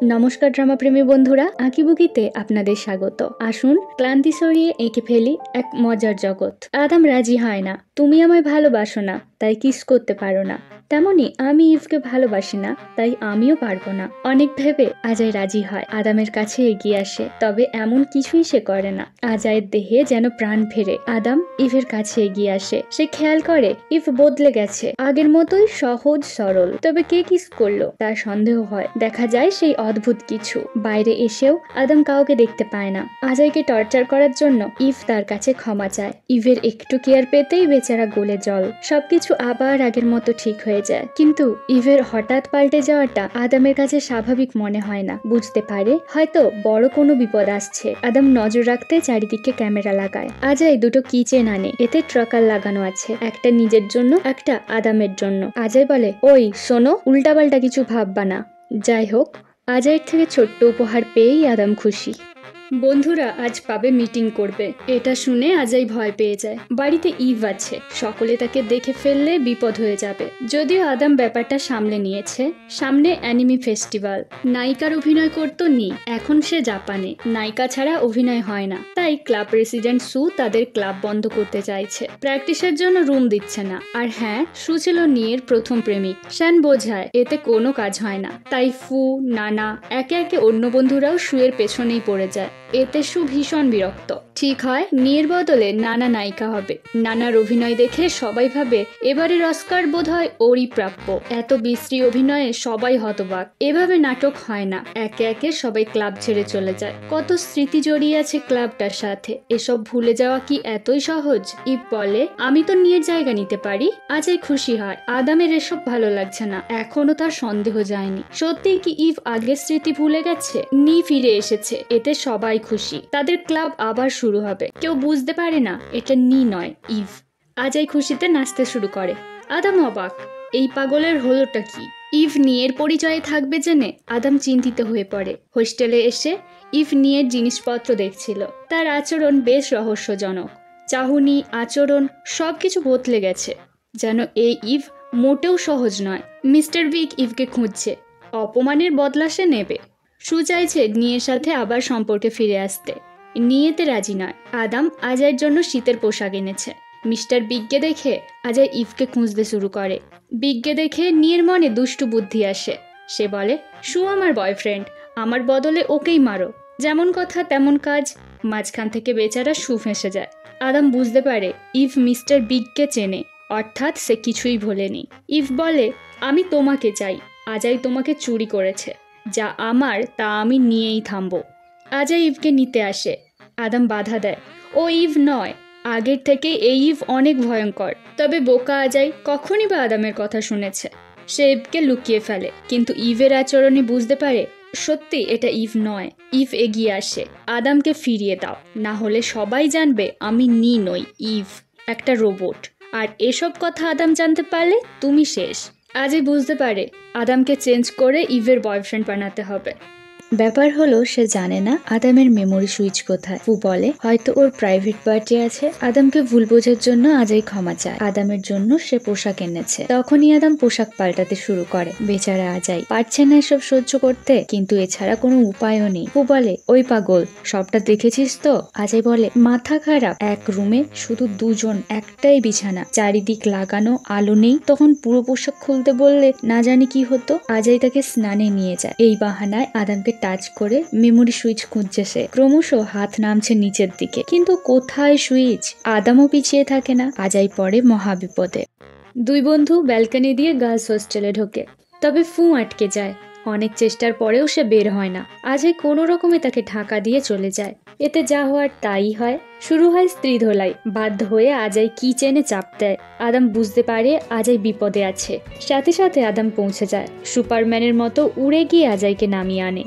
নমস্কার ড্রামা প্রেমী বন্ধুরা, আঁকিবুকিতে আপনাদের স্বাগত। আসুন ক্লান্তি সরিয়ে এঁকে ফেলি এক মজার জগৎ। আদাম রাজি হয় না। তুমি আমায় ভালোবাসো না, তাই কিস করতে পারো না। তেমনি আমি ইভকে ভালোবাসি না, তাই আমিও পারবো না। অনেক ভেবে আজাই রাজি হয়, আদামের কাছে এগিয়ে আসে। তবে এমন কিছুই সে করে না। আজাইয়ের দেহে যেন প্রাণ ফেরে। আদাম ইভের কাছে এগিয়ে আসে। সে খেয়াল করে ইভ বদলে গেছে, আগের মতোই সহজ সরল। তবে কে কিস করলো তার সন্দেহ হয়। দেখা যায় সেই অদ্ভুত কিছু। বাইরে এসেও আদাম কাউকে দেখতে পায় না। আজাইকে টর্চার করার জন্য ইভ তার কাছে ক্ষমা চায়। ইভের একটু কেয়ার পেতেই বেচারা গলে জল। সবকিছু আবার আগের মতো ঠিক হয়ে যায়। কিন্তু ইভের হঠাৎ পাল্টে যাওয়াটা আদামের কাছে স্বাভাবিক মনে হয় না। বুঝতে পারে হয়তো বড় কোনো বিপদ আসছে। আদাম নজর রাখতে চারিদিকে ক্যামেরা লাগায়। আজাই দুটো কিচেন আনে, এতে ট্রাকার লাগানো আছে, একটা নিজের জন্য, একটা আদামের জন্য। আজাই বলে, ওই শোনো, উল্টাপাল্টা কিছু ভাববা না। যাই হোক, আজাইয়ের থেকে ছোট্ট উপহার পেয়েই আদাম খুশি। বন্ধুরা আজ পাবে মিটিং করবে, এটা শুনে আজাই ভয় পেয়ে যায়। বাড়িতে ইভ আছে, সকলে তাকে দেখে ফেললে বিপদ হয়ে যাবে। যদিও আদাম ব্যাপারটা সামলে নিয়েছে। সামনে অ্যানিমি ফেস্টিভ্যাল, নায়িকার অভিনয় করতো নি, এখন সে জাপানে। নায়িকা ছাড়া অভিনয় হয় না, তাই ক্লাব প্রেসিডেন্ট সু তাদের ক্লাব বন্ধ করতে চাইছে। প্র্যাকটিসের জন্য রুম দিচ্ছে না। আর হ্যাঁ, সু ছিল নিয়ের প্রথম প্রেমিক। শ্যান বোঝায় এতে কোনো কাজ হয় না, তাই ফু, নানা একে একে অন্য বন্ধুরাও সুয়ের পেছনেই পড়ে যায়। এতে সু ভীষণ বিরক্ত। ঠিক হয় নিয়ের বদলে নানা নায়িকা হবে। নানার অভিনয় দেখে সবাই ভাবে এবারের অস্কার বোধহয় ওরই প্রাপ্য। এত বিশ্রী অভিনয়ে সবাই হতবাক। এভাবে নাটক হয় না। একে একে সবাই ক্লাব ছেড়ে চলে যায়। কত স্মৃতি জড়িয়ে আছে ক্লাবটার সাথে, এসব ভুলে যাওয়া কি এতই সহজ? ইভ বলে, আমি তো নিয়ের জায়গা নিতে পারি। আজই খুশি হয়। আদামের এসব ভালো লাগছে না। এখনো তার সন্দেহ যায়নি। সত্যিই কি ইভ আগের স্মৃতি ভুলে গেছে? নি ফিরে এসেছে, এতে সবাই খুশি। তাদের ক্লাব আবার শুরু হবে। কেউ বুঝতে পারে না এটা নি নয়, ইভ। আজাই খুশিতে নাচতে শুরু করে। আদাম অবাক, এই পাগলের হলোটা কি? ইভ নিয়ের পরিচয়ে থাকবে জেনে আদাম চিন্তিত হয়ে পড়ে। হোস্টেলে এসে ইভ নিয়ের জিনিসপত্র দেখছিল। তার আচরণ বেশ রহস্যজনক। চাহনি, আচরণ সবকিছু বদলে গেছে। যেন এই ইভ মোটেও সহজ নয়। মিস্টার বিগ ইভকে খুঁজছে, অপমানের বদলা সে নেবে। সু চাইছে নিয়ের সাথে আবার সম্পর্কে ফিরে আসতে। নিয়েতে রাজি নয়। আদাম আজাইয়ের জন্য শীতের পোশাক এনেছে। মিস্টার বিগকে দেখে আজাই ইভকে খুঁজতে শুরু করে। বিগকে দেখে নিয়ের মনে দুষ্টু বুদ্ধি আসে। সে বলে, সু আমার বয়ফ্রেন্ড, আমার বদলে ওকেই মারো। যেমন কথা তেমন কাজ। মাঝখান থেকে বেচারা সু ফেঁসে যায়। আদাম বুঝতে পারে ইভ মিস্টার বিগকে চেনে, অর্থাৎ সে কিছুই ভোলেনি। ইভ বলে, আমি তোমাকে চাই। আজাই তোমাকে চুরি করেছে, যা আমার তা আমি নিয়েই থামবো। আজাই ইভকে নিতে আসে। আদাম বাধা দেয়, ও ইভ নয়। আগের থেকে এই ইভ অনেক ভয়ঙ্কর। তবে বোকা আজাই কখনই বা আদামের কথা শুনেছে। সে ইভকে লুকিয়ে ফেলে, কিন্তু ইভের আচরণে বুঝতে পারে সত্যি এটা ইভ নয়। ইভ এগিয়ে আসে, আদামকে ফিরিয়ে দাও, না হলে সবাই জানবে আমি নি নই, ইভ একটা রোবট। আর এসব কথা আদাম জানতে পারলে তুমি শেষ। আজই বুঝতে পারে আদামকে চেঞ্জ করে ইভের বয়ফ্রেন্ড বানাতে হবে। ব্যাপার হলো সে জানে না আদামের মেমোরি সুইচ কোথায়। ফু বলে হয়তো ওর প্রাইভেট পার্টি আছে। আদামকে ভুল বোঝার জন্য আজাই ক্ষমা চায়। আদামের জন্য সে পোশাক এনেছে। তখনই আদাম পোশাক পাল্টাতে শুরু করে। বেচারা আজাই পারছে না এসব সহ্য করতে, কিন্তু এছাড়া কোনো উপায়ও নেই। ফু বলে, ওই পাগল, সবটা দেখেছিস তো? আজাই বলে, মাথা খারাপ। এক রুমে শুধু দুজন, একটাই বিছানা, চারিদিক লাগানো, আলো নেই। তখন পুরো পোশাক খুলতে বললে না জানি কি হতো। আজাই তাকে স্নানে নিয়ে যায়। এই বাহানায় আদামকে টাচ করে মেমোরি সুইচ খুঁজছে সে। ক্রমশ হাত নামছে নিচের দিকে, কিন্তু কোথায় সুইচ? আদামও পিছিয়ে থাকে না। আজাই পড়ে মহাবিপদে। দুই বন্ধু ব্যালকনি দিয়ে গার্লস হোস্টেলে ঢোকে। তবে ফু আটকে যায়। অনেক চেষ্টার পরেও সে বের হয় না। আজাই কোনো রকমে তাকে ঢাকা দিয়ে চলে যায়। এতে যা হওয়ার তাই হয়। শুরু হয় স্ত্রী ধোলাই। বাধ্য হয়ে আজাই কিচেনে চাপ দেয়। আদাম বুঝতে পারে আজাই বিপদে আছে। সাথে সাথে আদাম পৌঁছে যায়। সুপারম্যানের মতো উড়ে গিয়ে আজাইকে নামিয়ে আনে।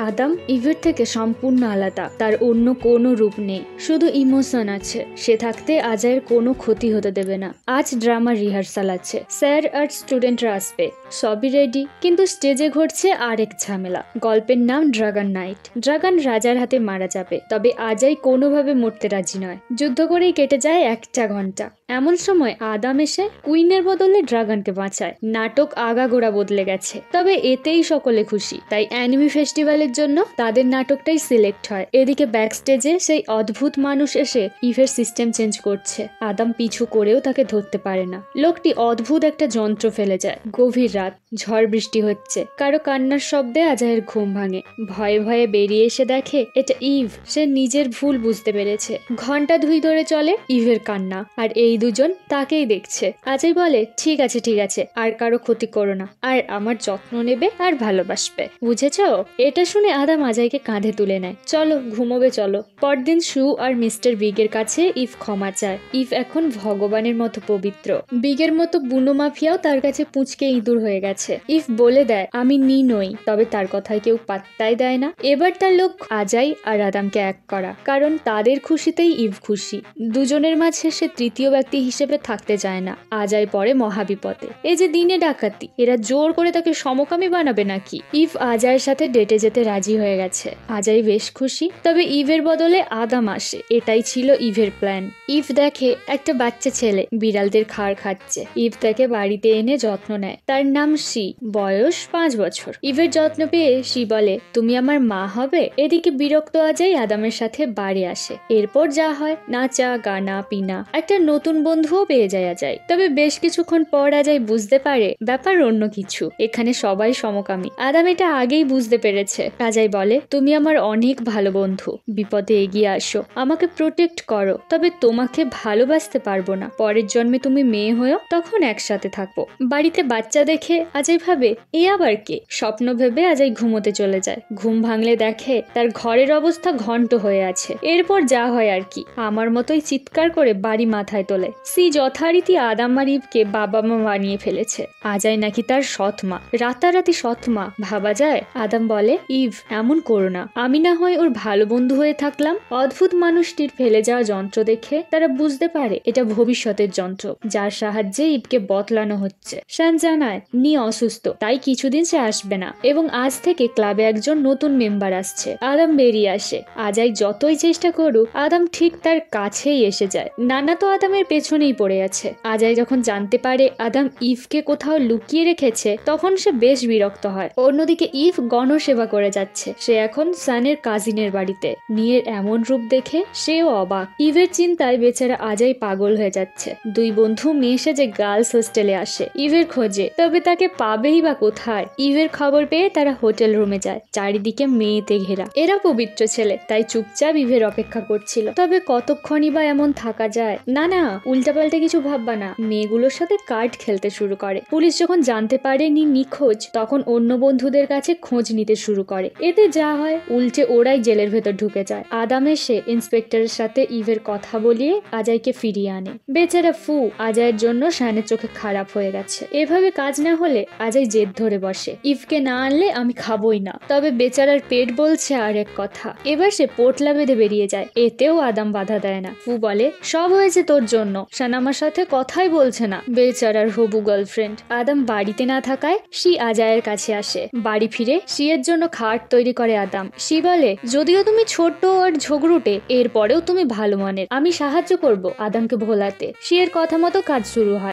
আদাম ইভের থেকে সম্পূর্ণ আলাদা। তার অন্য কোনো রূপ নেই, শুধু ইমোশন আছে। সে থাকতে আজাইয়ের কোনো ক্ষতি হতে দেবে না। আজ ড্রামা রিহার্সাল আছে, স্যার আর স্টুডেন্টরা আসবে, সবই রেডি। কিন্তু স্টেজে ঘটছে আরেক ঝামেলা। গল্পের নাম ড্রাগন নাইট। ড্রাগন রাজার হাতে মারা যাবে, তবে আজাই কোনোভাবে মরতে রাজি নয়। যুদ্ধ করেই কেটে যায় 1টা ঘন্টা। এমন সময় আদাম এসে কুইনের বদলে ড্রাগনকে বাঁচায়। নাটক আগাগোড়া বদলে গেছে, তবে এতেই সকলে খুশি। তাই অ্যানিমি ফেস্টিভ্যালের জন্য তাদের নাটকটাই সিলেক্ট হয়। এদিকে ব্যাকস্টেজে সেই অদ্ভুত মানুষ এসে ইভের সিস্টেম চেঞ্জ করছে। আদাম পিছু করেও তাকে ধরতে পারে না। লোকটি অদ্ভুত একটা যন্ত্র ফেলে যায়। গভীর রাত, ঝড় বৃষ্টি হচ্ছে, কারো কান্নার শব্দে আজাইয়ের ঘুম ভাঙে। ভয়ে ভয়ে বেরিয়ে এসে দেখে এটা ইভ। সে নিজের ভুল বুঝতে পেরেছে। ঘন্টা 2 ধরে চলে ইভের কান্না, আর এই দুজন তাকেই দেখছে। আজাই বলে, ঠিক আছে ঠিক আছে, আর কারো ক্ষতি করো না, আর আমার যত্ন নেবে আর ভালোবাসবে, বুঝেছো? এটা শুনে আদাম আজাইকে কাঁধে তুলে নেয়। চলো ঘুমোবে চলো। পরদিন শু আর মিস্টার বিগের কাছে ইভ ক্ষমা চায়। ইভ এখন ভগবানের মতো পবিত্র। বিগের মতো বুনো মাফিয়াও তার কাছে পুঁচকে ইঁদুর হয়ে গেছে। ইভ বলে দেয় আমি নই, তবে তার কথায় কেউ পাত্তাই দেয় না। এবার তার লোক আজাই আর আদামকে এক করা, কারণ তাদের খুশিতেই ইভ খুশি। দুজনের মাঝে সে তৃতীয় ব্যক্তি হিসেবে থাকতে চায় না। আজাই পড়ে মহাবিপদে। এই যে দিনে ডাকাতি, এরা জোর করে তাকে সমকামী বানাবে নাকি? ইভ আজাইয়ের সাথে ডেটে যেতে রাজি হয়ে গেছে। আজাই বেশ খুশি, তবে ইভের বদলে আদাম আসে। এটাই ছিল ইভের প্ল্যান। ইভ দেখে একটা বাচ্চা ছেলে বিড়ালদের খাড় খাচ্ছে। ইভ তাকে বাড়িতে এনে যত্ন নেয়। তার নাম শি, বয়স 5 বছর। ইভের যত্ন পেয়ে শি বলে তুমি আমার মা হবে। এদিকে বিরক্ত আজাই আদামের সাথে বাড়ি আসে। এরপর যা হয়, নাচা গানা পিনা, একটা নতুন বন্ধুও পেয়ে যায় আজাই। তবে বেশ কিছুক্ষণ পর আজাই বুঝতে পারে ব্যাপার অন্য কিছু। এখানে সবাই সমকামী। আদাম এটা আগেই বুঝতে পেরেছে। আজাই বলে তুমি আমার অনেক ভালো বন্ধু, বিপদে এগিয়ে আসো, আমাকে প্রোটেক্ট করো, তবে তোমাকে ভালোবাসতে পারবো না। পরের জন্মে তুমি মেয়ে হয়েও তখন একসাথে থাকবো। বাড়িতে বাচ্চা দেখে আজাই ভাবে এ আবার কে। স্বপ্ন ভেবে আজাই ঘুমোতে চলে যায়। ঘুম ভাঙলে দেখে তার ঘরের অবস্থা ঘন্ট হয়ে আছে। এরপর যা হয় আর কি, আমার মতোই চিৎকার করে বাড়ি মাথায় তোলে। সি যথারীতি আদাম আর ইভকে বাবা মা বানিয়ে ফেলেছে। আজাই নাকি তার সৎ মা, রাতারাতি সৎ মা, ভাবা যায়? আদাম বলে ইভ এমন করো না, আমি না হয় ওর ভালো বন্ধু হয়ে থাকলাম। অদ্ভুত মানুষটির ফেলে যাওয়া যন্ত্র দেখে তারা বুঝতে পারে এটা ভবিষ্যতের যন্ত্র, যার সাহায্যে ইভকে বদলানো হচ্ছে। শান জানায় নি অসুস্থ, তাই কিছুদিন সে আসবে না, এবং আজ থেকে ক্লাবে একজন নতুন মেম্বার আসছে। আদাম বেরিয়ে আসে। আজাই যতই চেষ্টা করুক আদাম ঠিক তার কাছেই এসে যায়। নানা তো আদামের পেছনেই পড়ে আছে। আজাই যখন জানতে পারে আদাম ইভকে কোথাও লুকিয়ে রেখেছে, তখন সে বেশ বিরক্ত হয়। অন্যদিকে ইভ গণসেবা করে যাচ্ছে। সে এখন সানের কাজিনের বাড়িতে। নিয়ের এমন রূপ দেখে সেও অবাক। ইভের চিন্তায় বেচারা আজাই পাগল হয়ে যাচ্ছে। দুই বন্ধু মেয়ে সেজে গার্লস হোস্টেলে আসে ইভের খোঁজে, তবে তাকে পাবেই বা কোথায়? ইভের খবর পেয়ে তারা হোটেল রুমে যায়। চারিদিকে মেয়েতে ঘেরা। এরা পবিত্র ছেলে, তাই চুপচাপ ইভের অপেক্ষা করছিল। তবে কতক্ষণই বা এমন থাকা যায়? না না, উল্টাপাল্টা কিছু ভাববা না। মেয়েগুলোর সাথে কার্ড খেলতে শুরু করে। পুলিশ যখন জানতে পারে নিখোঁজ, তখন অন্য বন্ধুদের কাছে খোঁজ নিতে শুরু করে। এতে যা হয়, উল্টে ওরাই জেলের ভেতর ঢুকে যায়। আদাম এসে ইন্সপেক্টরের সাথে ইভের কথা বলিয়ে আজাইকে ফিরিয়ে আনে। বেচারা ফু আজাইয়ের জন্য শানের চোখে খারাপ হয়ে গেছে। এভাবে কাজ না হলে আজাই জেদ ধরে বসে, ইভকে না আনলে আমি খাবই না। তবে বেচারার পেট বলছে আর এক কথা। এবার সে পোটলা বেঁধে বেরিয়ে যায়। এতেও আদাম বাধা দেয় না। ফু বলে সব হয়েছে তোর জন্য, শান আমার সাথে কথাই বলছে না। বেচারার হবু গার্লফ্রেন্ড। আদাম বাড়িতে না থাকায় শি আজাইয়ের কাছে আসে। বাড়ি ফিরে শিয়ের জন্য খাট তৈরি করে আদাম। শি বলে যদিও তুমি ছোট আর ঝগড়ুটে, এরপরেও তুমি ভালো মানের, আমি সাহায্য করব আদামকে ভোলাতে। শিয়ের কথা মতো কাজ শুরু হয়।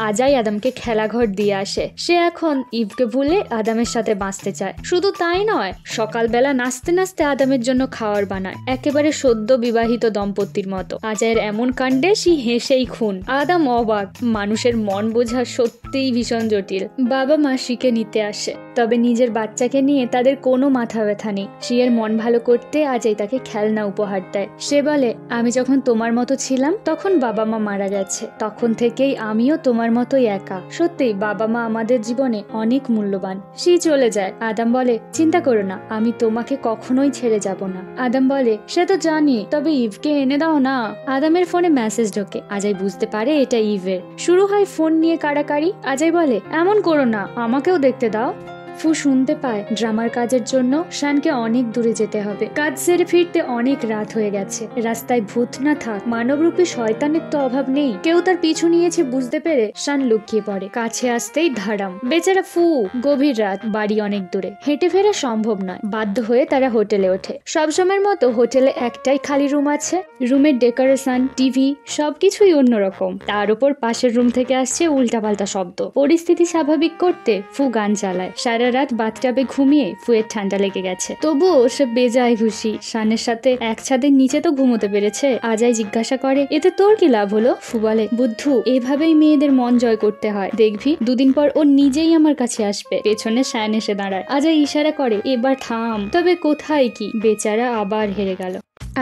আজাই আদামকে খেলাঘর দিয়ে আসে। সে এখন ইভকে ভুলে আদামের সাথে বাঁচতে চায়। শুধু তাই নয়, সকালবেলা নাচতে নাচতে আদামের জন্য খাওয়ার বানায়, একেবারে সদ্য বিবাহিত দম্পতির মতো। আজাইয়ের এমন কাণ্ডে সে হেসেই খুন। আদাম অবাক। মানুষের মন বোঝা সত্যিই ভীষণ জটিল। বাবা মা শিকে নিতে আসে, তবে নিজের বাচ্চাকে নিয়ে তাদের কোনো মাথা ব্যথা নেই। শিয়ের মন ভালো করতে আজাই তাকে খেলনা উপহার দেয়। সে বলে আমি যখন তোমার মতো ছিলাম তখন বাবা মা মারা গেছে, তখন থেকেই আমিও তোমার মতোই একা। সত্যি বাবা মা আমাদের জীবনে অনেক মূল্যবান। সে চলে যায়। আদাম বলে চিন্তা করো না, আমি তোমাকে কখনোই ছেড়ে যাব না। আদাম বলে সে তো জানি, তবে ইভকে এনে দাও না। আদামের ফোনে মেসেজ ঢোকে। আজাই বুঝতে পারে এটা ইভের। শুরু হয় ফোন নিয়ে কাড়াকাড়ি। আজাই বলে এমন করো না, আমাকেও দেখতে দাও। ফু শুনতে পায় ড্রামার কাজের জন্য শানকে অনেক দূরে যেতে হবে। কাজ সেরে ফিরতে অনেক রাত হয়ে গেছে। রাস্তায় ভূত না থাক, মানবরূপী শয়তানের তো অভাব নেই। কেউ তার পিছু নিয়েছে বুঝতে পেরে শান লুকিয়ে পড়ে। কাছে আসতেই ধারাম। বেচারা ফু। গভীর রাত, বাড়ি অনেক দূরে, হেঁটে ফেরা সম্ভব নয়। বাধ্য হয়ে তারা হোটেলে ওঠে। সবসময়ের মতো হোটেলে একটাই খালি রুম আছে। রুমের ডেকোরেশন, টিভি সবকিছুই অন্যরকম। তার উপর পাশের রুম থেকে আসছে উল্টাপাল্টা শব্দ। পরিস্থিতি স্বাভাবিক করতে ফু গান চালায়। সারা রাত বাথটাবে ঘুমিয়ে ফুয়ের ঠান্ডা লেগে গেছে, তবুও সে বেজায় খুশি। শানের সাথে এক ছাদের নিচে তো ঘুমোতে পেরেছে। আজাই জিজ্ঞাসা করে, এতে তোর কি লাভ হলো? ফু বলে, বুদ্ধু, এভাবেই মেয়েদের মন জয় করতে হয়। দেখবি দুদিন পর ও নিজেই আমার কাছে আসবে। পেছনে শান এসে দাঁড়ায়। আজাই ইশারা করে, এবার থাম। তবে কোথায় কি, বেচারা আবার হেরে গেল।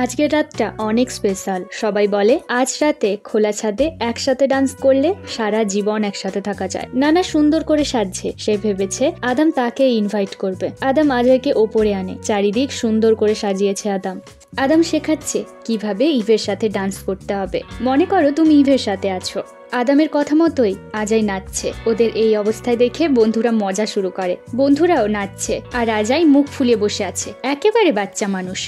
আজকের রাতটা অনেক স্পেশাল। সবাই বলে আজ রাতে খোলা ছাদে একসাথে ডান্স করলে সারা জীবন একসাথে থাকা যায়। নানা সুন্দর করে সাজছে। সে ভেবেছে আদাম তাকে ইনভাইট করবে। আদাম আজয়কে ওপরে আনে। চারিদিক সুন্দর করে সাজিয়েছে আদাম। আদাম শেখাচ্ছে কিভাবে ইভের সাথে ডান্স করতে হবে। মনে করো তুমি ইভের সাথে আছো। আদামের কথা মতোই আজাই নাচছে। ওদের এই অবস্থায় দেখে বন্ধুরা মজা শুরু করে। বন্ধুরাও নাচছে আর আজাই মুখ ফুলিয়ে বসে আছে, একেবারে বাচ্চা মানুষ।